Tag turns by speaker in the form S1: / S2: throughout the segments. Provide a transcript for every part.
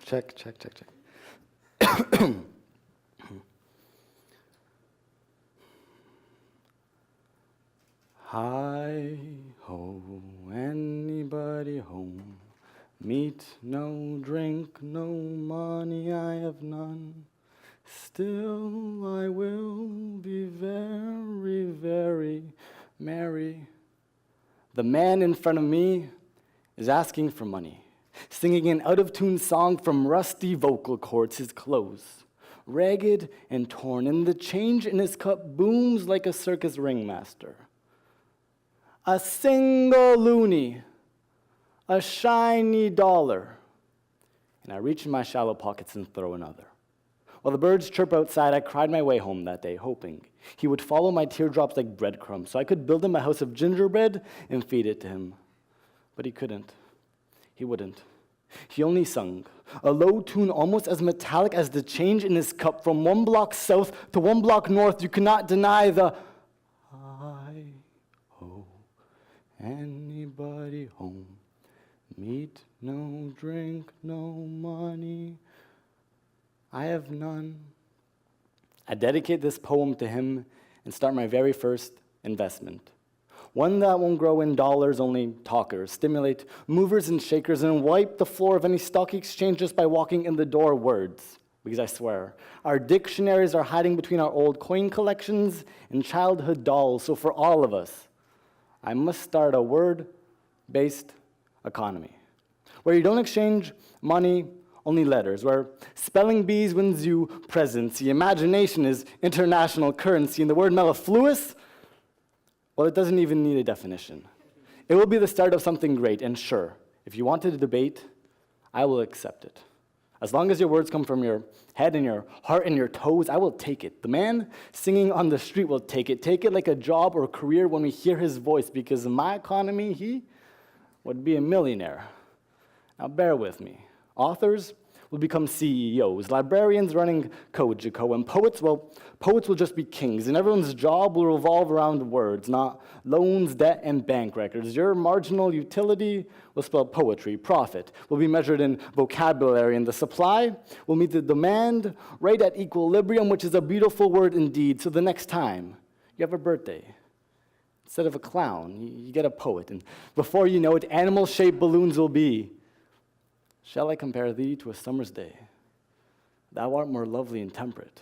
S1: Check. Hi ho, anybody home? Meat, no drink, no money, I have none. Still I will be very, very merry. The man in front of me is asking for money, singing an out-of-tune song from rusty vocal cords, his clothes, ragged and torn, and the change in his cup booms like a circus ringmaster. A single loonie, a shiny dollar, and I reach in my shallow pockets and throw another. While the birds chirp outside, I cried my way home that day, hoping he would follow my teardrops like breadcrumbs so I could build him a house of gingerbread and feed it to him. But he couldn't. He wouldn't. He only sung, a low tune almost as metallic as the change in his cup from 1 block south to 1 block north. You cannot deny the hi-ho, anybody home? Meat, no drink, no money, I have none. I dedicate this poem to him and start my very first investment. One that won't grow in dollars, only talkers, stimulate movers and shakers, and wipe the floor of any stock exchange just by walking in the door words. Because I swear, our dictionaries are hiding between our old coin collections and childhood dolls. So for all of us, I must start a word-based economy, where you don't exchange money, only letters, where spelling bees wins you presents, imagination is international currency, and the word mellifluous, well, it doesn't even need a definition. It will be the start of something great, and sure, if you wanted to debate, I will accept it. As long as your words come from your head and your heart and your toes, I will take it. The man singing on the street will take it like a job or career when we hear his voice, because in my economy, he would be a millionaire. Now bear with me. Authors will become CEOs, librarians running Kojiko, and poets will just be kings, and everyone's job will revolve around words, not loans, debt, and bank records. Your marginal utility will spell poetry. Profit will be measured in vocabulary, and the supply will meet the demand right at equilibrium, which is a beautiful word indeed. So the next time you have a birthday, instead of a clown, you get a poet, and before you know it, animal-shaped balloons will be. Shall I compare thee to a summer's day? Thou art more lovely and temperate.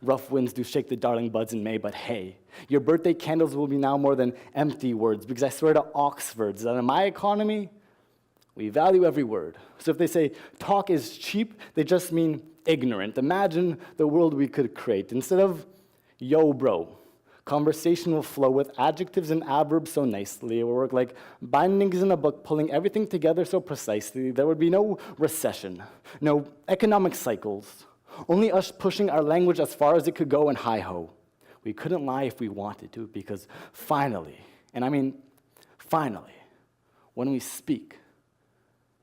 S1: Rough winds do shake the darling buds in May, but hey, your birthday candles will be now more than empty words, because I swear to Oxfords that in my economy, we value every word. So if they say talk is cheap, they just mean ignorant. Imagine the world we could create. Instead of yo bro, conversation will flow with adjectives and adverbs so nicely. It will work like bindings in a book, pulling everything together so precisely. There would be no recession, no economic cycles, only us pushing our language as far as it could go, and hi-ho. We couldn't lie if we wanted to, because finally, and I mean finally, when we speak,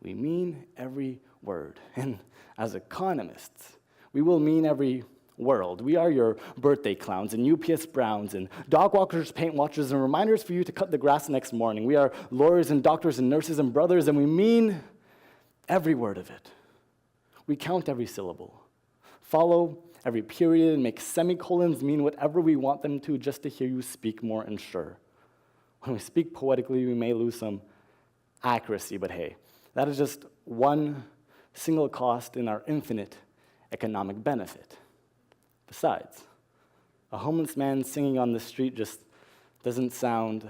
S1: we mean every word. And as economists, we will mean every world. We are your birthday clowns and UPS Browns and dog walkers, paint watchers, and reminders for you to cut the grass next morning. We are lawyers and doctors and nurses and brothers, and we mean every word of it. We count every syllable, follow every period, and make semicolons mean whatever we want them to just to hear you speak more and sure. When we speak poetically, we may lose some accuracy, but hey, that is just one single cost in our infinite economic benefit. Besides, a homeless man singing on the street just doesn't sound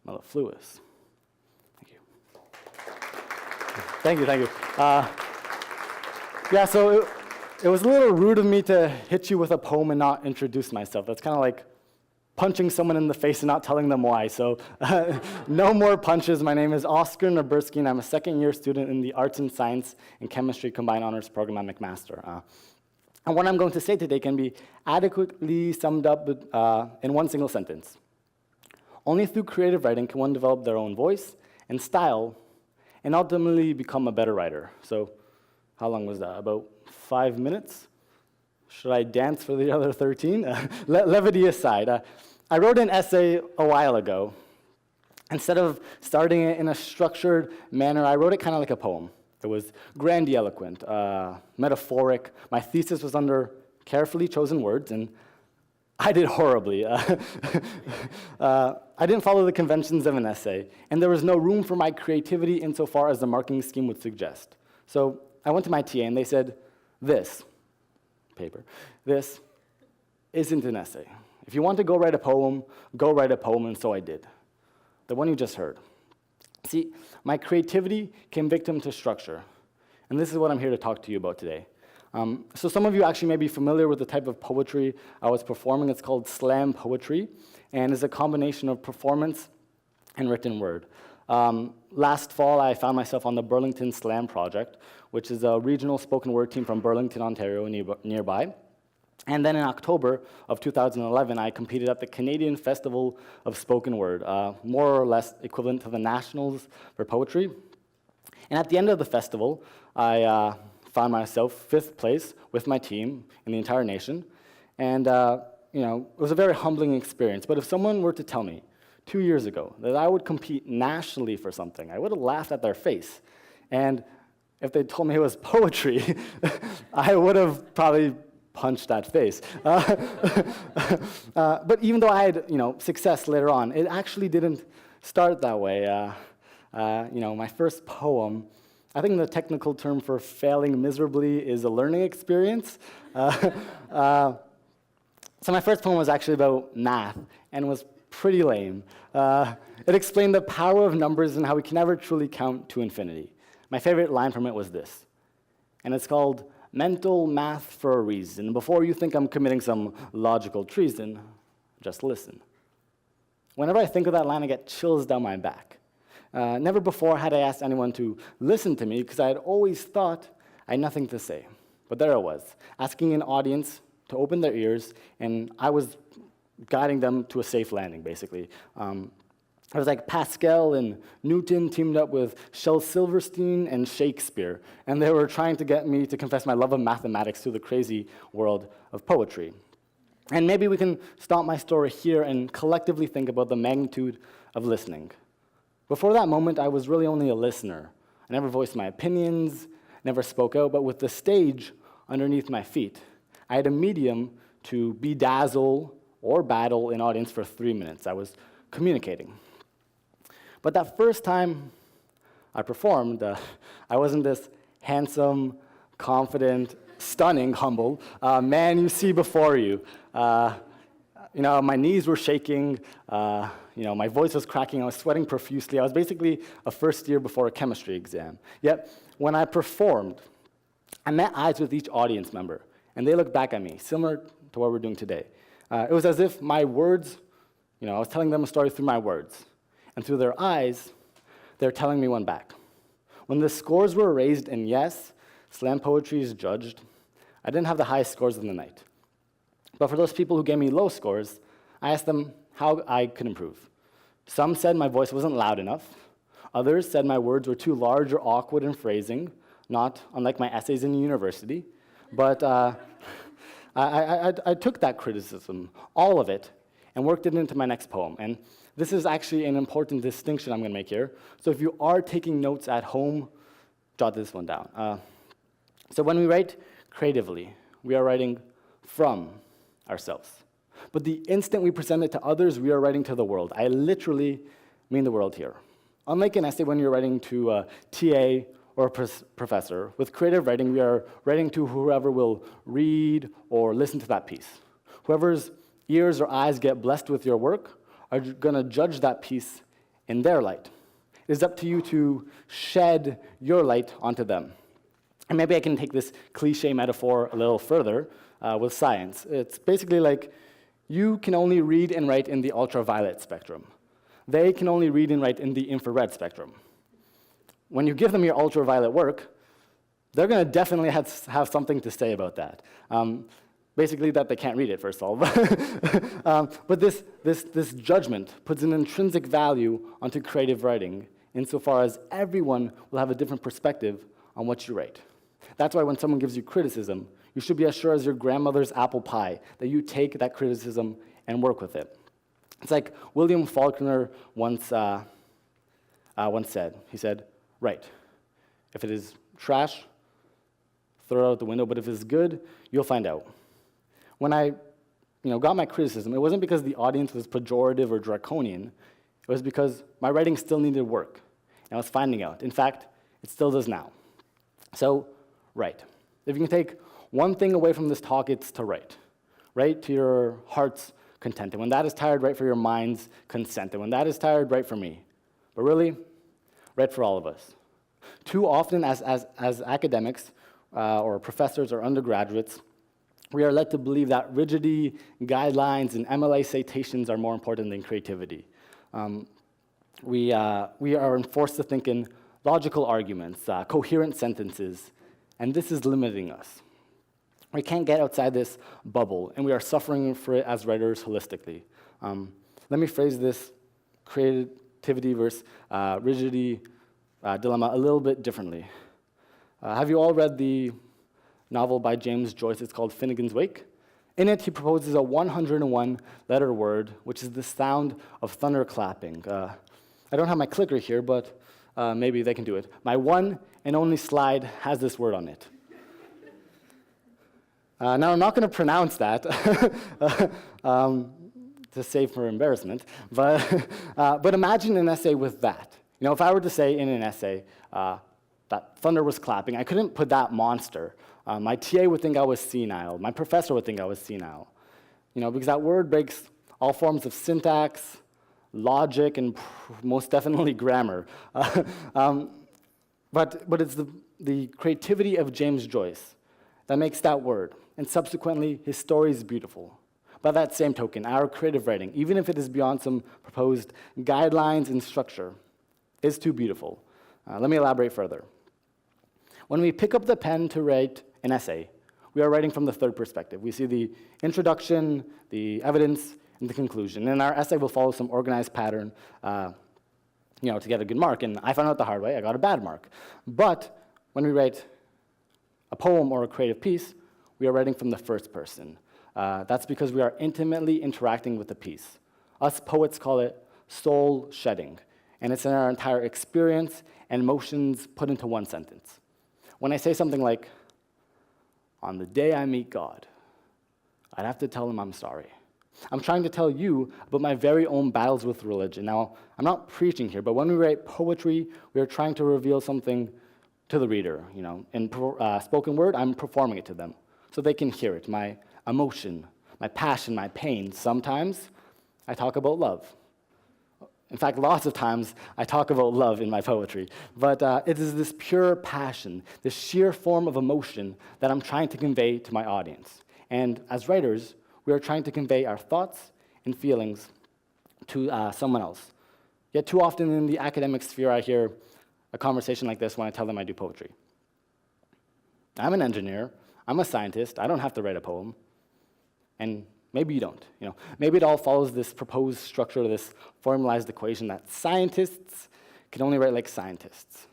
S1: mellifluous. Thank you. Thank you. Yeah, so it was a little rude of me to hit you with a poem and not introduce myself. That's kind of like punching someone in the face and not telling them why. So no more punches. My name is Oskar Niburski, and I'm a second-year student in the Arts and Science and Chemistry Combined Honors Program at McMaster. And what I'm going to say today can be adequately summed up in one single sentence. Only through creative writing can one develop their own voice and style and ultimately become a better writer. So how long was that? About 5 minutes? Should I dance for the other 13? Levity aside, I wrote an essay a while ago Instead of starting it in a structured manner, I wrote it kind of like a poem. It was grandiloquent, metaphoric. My thesis was under carefully chosen words, and I did horribly. I didn't follow the conventions of an essay, and there was no room for my creativity insofar as the marking scheme would suggest. So I went to my TA, and they said, this isn't an essay. If you want to go write a poem, and so I did. The one you just heard. See, my creativity came victim to structure, and this is what I'm here to talk to you about today. So some of you actually may be familiar with the type of poetry I was performing. It's called slam poetry, and is a combination of performance and written word. Last fall, I found myself on the Burlington Slam Project, which is a regional spoken word team from Burlington, Ontario, nearby. And then in October of 2011, I competed at the Canadian Festival of Spoken Word, more or less equivalent to the Nationals for poetry. And at the end of the festival, I found myself 5th place with my team in the entire nation. And it was a very humbling experience. But if someone were to tell me 2 years ago that I would compete nationally for something, I would have laughed at their face. And if they told me it was poetry, I would have probably punched that face. But even though I had, success later on, it actually didn't start that way. My first poem, I think the technical term for failing miserably is a learning experience. So my first poem was actually about math, and was pretty lame. It explained the power of numbers and how we can never truly count to infinity. My favorite line from it was this, and it's called, "Mental math for a reason. Before you think I'm committing some logical treason, just listen." Whenever I think of that line, I get chills down my back. Never before had I asked anyone to listen to me, because I had always thought I had nothing to say. But there I was, asking an audience to open their ears, and I was guiding them to a safe landing, basically. It was like Pascal and Newton teamed up with Shel Silverstein and Shakespeare, and they were trying to get me to confess my love of mathematics to the crazy world of poetry. And maybe we can stop my story here and collectively think about the magnitude of listening. Before that moment, I was really only a listener. I never voiced my opinions, never spoke out, but with the stage underneath my feet, I had a medium to bedazzle or battle an audience for 3 minutes. I was communicating. But that first time I performed, I wasn't this handsome, confident, stunning, humble man you see before you. My knees were shaking, my voice was cracking, I was sweating profusely. I was basically a first year before a chemistry exam. Yet, when I performed, I met eyes with each audience member, and they looked back at me, similar to what we're doing today. It was as if my words, I was telling them a story through my words. And through their eyes, they're telling me one back. When the scores were raised, and yes, slam poetry is judged, I didn't have the highest scores of the night. But for those people who gave me low scores, I asked them how I could improve. Some said my voice wasn't loud enough. Others said my words were too large or awkward in phrasing, not unlike my essays in university. But I took that criticism, all of it, and worked it into my next poem. And this is actually an important distinction I'm going to make here. So if you are taking notes at home, jot this one down. So when we write creatively, we are writing from ourselves. But the instant we present it to others, we are writing to the world. I literally mean the world here. Unlike an essay when you're writing to a TA or a professor, with creative writing, we are writing to whoever will read or listen to that piece. Whoever's ears or eyes get blessed with your work are going to judge that piece in their light. It is up to you to shed your light onto them. And maybe I can take this cliche metaphor a little further with science. It's basically like you can only read and write in the ultraviolet spectrum. They can only read and write in the infrared spectrum. When you give them your ultraviolet work, they're going to definitely have something to say about that. Basically that they can't read it, first of all. But this judgment puts an intrinsic value onto creative writing, insofar as everyone will have a different perspective on what you write. That's why when someone gives you criticism, you should be as sure as your grandmother's apple pie that you take that criticism and work with it. It's like William Faulkner once once said. He said, "Write. If it is trash, throw it out the window, but if it's good, you'll find out." When I got my criticism, it wasn't because the audience was pejorative or draconian. It was because my writing still needed work, and I was finding out. In fact, it still does now. So, write. If you can take one thing away from this talk, it's to write. Write to your heart's content. And when that is tired, write for your mind's consent. And when that is tired, write for me. But really, write for all of us. Too often, as academics, or professors or undergraduates, we are led to believe that rigidity, guidelines, and MLA citations are more important than creativity. We are forced to think in logical arguments, coherent sentences, and this is limiting us. We can't get outside this bubble, and we are suffering for it as writers holistically. Let me phrase this creativity versus rigidity dilemma a little bit differently. Have you all read the novel by James Joyce? It's called Finnegan's Wake. In it, he proposes a 101-letter word, which is the sound of thunder clapping. I don't have my clicker here, but maybe they can do it. My one and only slide has this word on it. Now, I'm not going to pronounce that to save for embarrassment, but imagine an essay with that. If I were to say in an essay that thunder was clapping, I couldn't put that monster. My TA would think I was senile. My professor would think I was senile. Because that word breaks all forms of syntax, logic, and most definitely grammar. But it's the creativity of James Joyce that makes that word, and subsequently, his story is beautiful. By that same token, our creative writing, even if it is beyond some proposed guidelines and structure, is too beautiful. Let me elaborate further. When we pick up the pen to write an essay, we are writing from the third perspective. We see the introduction, the evidence, and the conclusion. And our essay will follow some organized pattern to get a good mark. And I found out the hard way, I got a bad mark. But when we write a poem or a creative piece, we are writing from the first person. That's because we are intimately interacting with the piece. Us poets call it soul shedding, and it's in our entire experience and emotions put into one sentence. When I say something like, "On the day I meet God, I'd have to tell him I'm sorry," I'm trying to tell you about my very own battles with religion. Now, I'm not preaching here, but when we write poetry, we are trying to reveal something to the reader. In spoken word, I'm performing it to them so they can hear it, my emotion, my passion, my pain. Sometimes I talk about love. In fact, lots of times I talk about love in my poetry. But it is this pure passion, this sheer form of emotion that I'm trying to convey to my audience. And as writers, we are trying to convey our thoughts and feelings to someone else. Yet too often in the academic sphere, I hear a conversation like this when I tell them I do poetry. I'm an engineer. I'm a scientist. I don't have to write a poem. And maybe you don't. Maybe it all follows this proposed structure, this formalized equation that scientists can only write like scientists.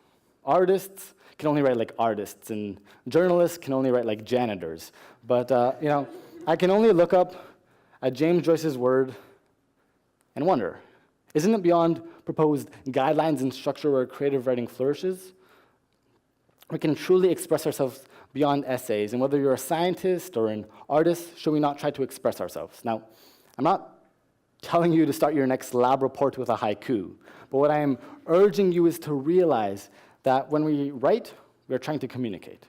S1: Artists can only write like artists, and journalists can only write like janitors. But I can only look up at James Joyce's word and wonder, isn't it beyond proposed guidelines and structure where creative writing flourishes? We can truly express ourselves beyond essays, and whether you're a scientist or an artist, should we not try to express ourselves? Now, I'm not telling you to start your next lab report with a haiku, but what I am urging you is to realize that when we write, we are trying to communicate.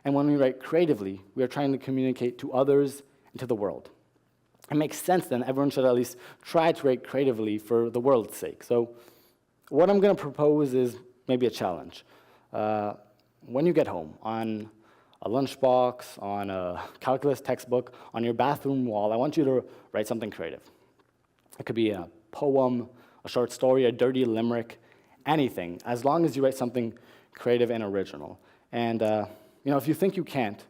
S1: And when we write creatively, we are trying to communicate to others and to the world. It makes sense then everyone should at least try to write creatively for the world's sake. So what I'm going to propose is maybe a challenge. When you get home, on a lunchbox, on a calculus textbook, on your bathroom wall, I want you to write something creative. It could be a poem, a short story, a dirty limerick, anything, as long as you write something creative and original. And if you think you can't,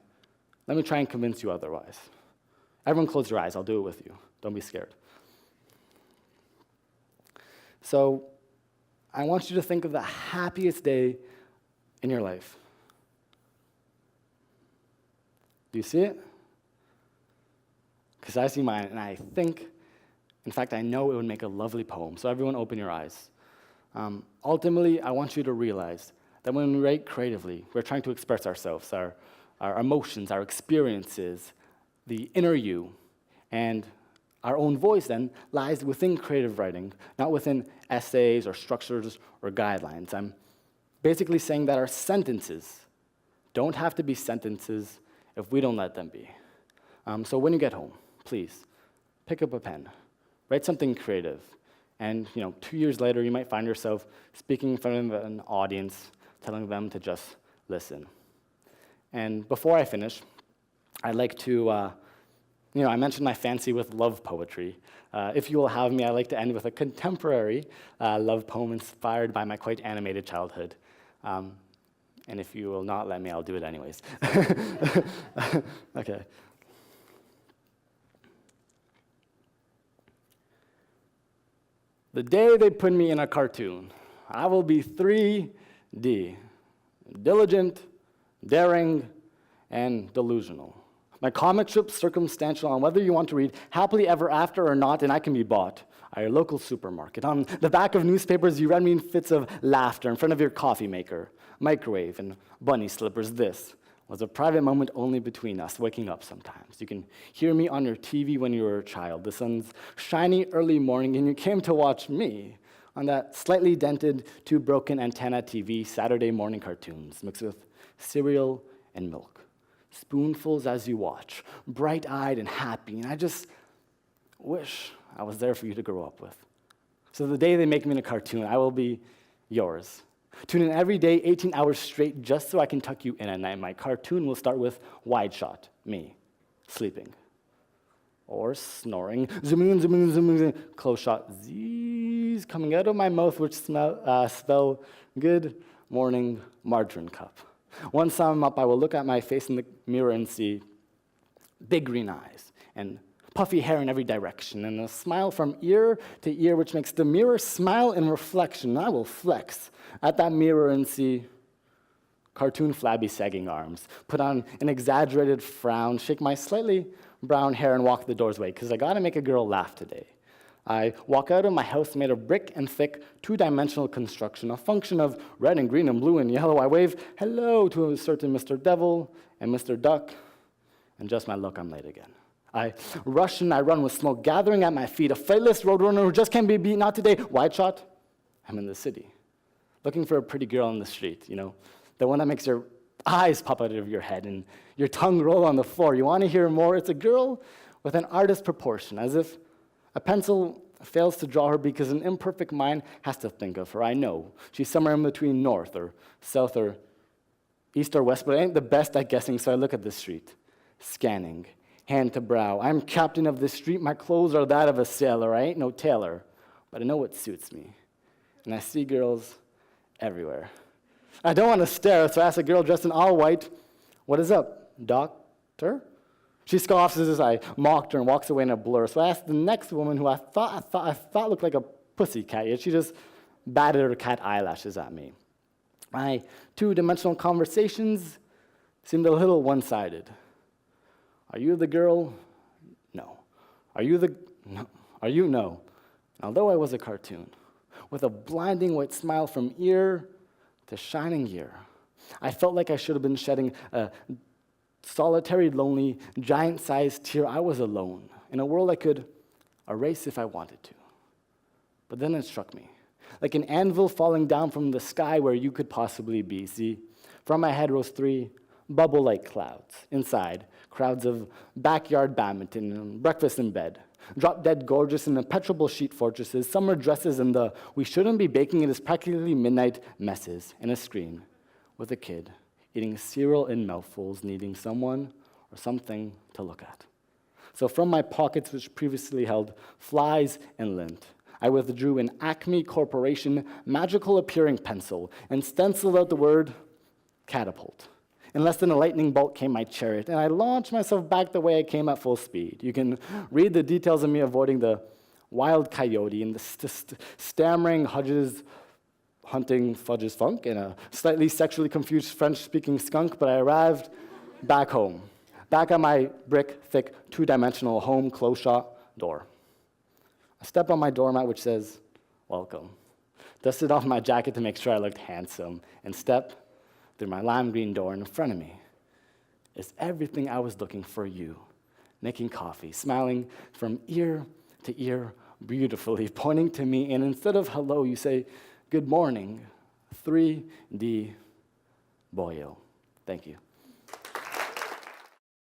S1: let me try and convince you otherwise. Everyone close your eyes, I'll do it with you. Don't be scared. So I want you to think of the happiest day in your life. Do you see it? Because I see mine, and I think, in fact, I know it would make a lovely poem. So everyone open your eyes. Ultimately, I want you to realize that when we write creatively, we're trying to express ourselves, our emotions, our experiences, the inner you, and our own voice then lies within creative writing, not within essays or structures or guidelines. I'm basically saying that our sentences don't have to be sentences if we don't let them be. So when you get home, please pick up a pen, write something creative, and 2 years later, you might find yourself speaking in front of an audience, telling them to just listen. And before I finish, I'd like to, I mentioned my fancy with love poetry. If you will have me, I'd like to end with a contemporary love poem inspired by my quite animated childhood. And if you will not let me, I'll do it anyways. Okay. The day they put me in a cartoon, I will be 3D, diligent, daring, and delusional. My comic strip circumstantial on whether you want to read Happily Ever After or not, and I can be bought at your local supermarket. On the back of newspapers, you read me in fits of laughter in front of your coffee maker, microwave, and bunny slippers. This was a private moment only between us, waking up sometimes. You can hear me on your TV when you were a child. The sun's shiny early morning, and you came to watch me on that slightly dented, two-broken antenna TV Saturday morning cartoons mixed with cereal and milk. Spoonfuls as you watch, bright-eyed and happy, and I just wish I was there for you to grow up with. So the day they make me in a cartoon, I will be yours. Tune in every day, 18 hours straight, just so I can tuck you in at night. My cartoon will start with wide shot, me, sleeping. Or snoring, zooming in, zooming in, zooming in, close shot, Z's coming out of my mouth, which spell good morning margarine cup. Once I'm up, I will look at my face in the mirror and see big green eyes and puffy hair in every direction, and a smile from ear to ear, which makes the mirror smile in reflection. I will flex at that mirror and see cartoon flabby sagging arms, put on an exaggerated frown, shake my slightly brown hair, and walk the doors away, because I gotta make a girl laugh today. I walk out of my house made of brick and thick, two-dimensional construction, a function of red and green and blue and yellow. I wave hello to a certain Mr. Devil and Mr. Duck, and just my luck, I'm late again. I rush and I run with smoke gathering at my feet, a flightless roadrunner who just can't be beat, not today. Wide shot, I'm in the city, looking for a pretty girl on the street, the one that makes your eyes pop out of your head and your tongue roll on the floor. You want to hear more? It's a girl with an artist's proportion, as if a pencil fails to draw her because an imperfect mind has to think of her. I know she's somewhere in between north or south or east or west, but I ain't the best at guessing, so I look at the street, scanning, hand to brow. I'm captain of the street. My clothes are that of a sailor. I ain't no tailor, but I know what suits me. And I see girls everywhere. I don't want to stare, so I ask a girl dressed in all white, "What is up, doctor?" She scoffs as I mocked her and walks away in a blur. So I asked the next woman, who I thought looked like a pussycat, yet she just batted her cat eyelashes at me. My two-dimensional conversations seemed a little one-sided. Are you the girl? No. Are you the... No. Are you? No. Although I was a cartoon, with a blinding white smile from ear to shining ear, I felt like I should have been shedding a solitary, lonely, giant-sized tear. I was alone in a world I could erase if I wanted to. But then it struck me, like an anvil falling down from the sky where you could possibly be. See, from my head rose three bubble-like clouds. Inside, crowds of backyard badminton and breakfast in bed, drop-dead gorgeous and impenetrable sheet fortresses, summer dresses, and the "we shouldn't be baking it is practically midnight" messes, and a screen with a kid eating cereal in mouthfuls, needing someone or something to look at. So from my pockets, which previously held flies and lint, I withdrew an Acme Corporation magical appearing pencil and stenciled out the word catapult. In less than a lightning bolt came my chariot, and I launched myself back the way I came at full speed. You can read the details of me avoiding the wild coyote and the stammering Hudges hunting Fudge's funk and a slightly sexually confused French-speaking skunk, but I arrived back home, back at my brick-thick, two-dimensional home close-shot door. I step on my doormat, which says, "Welcome," dusted off my jacket to make sure I looked handsome, and stepped through my lime green door in front of me. It's everything I was looking for you, making coffee, smiling from ear to ear beautifully, pointing to me, and instead of hello, you say, good morning, 3D Boyo. Thank you.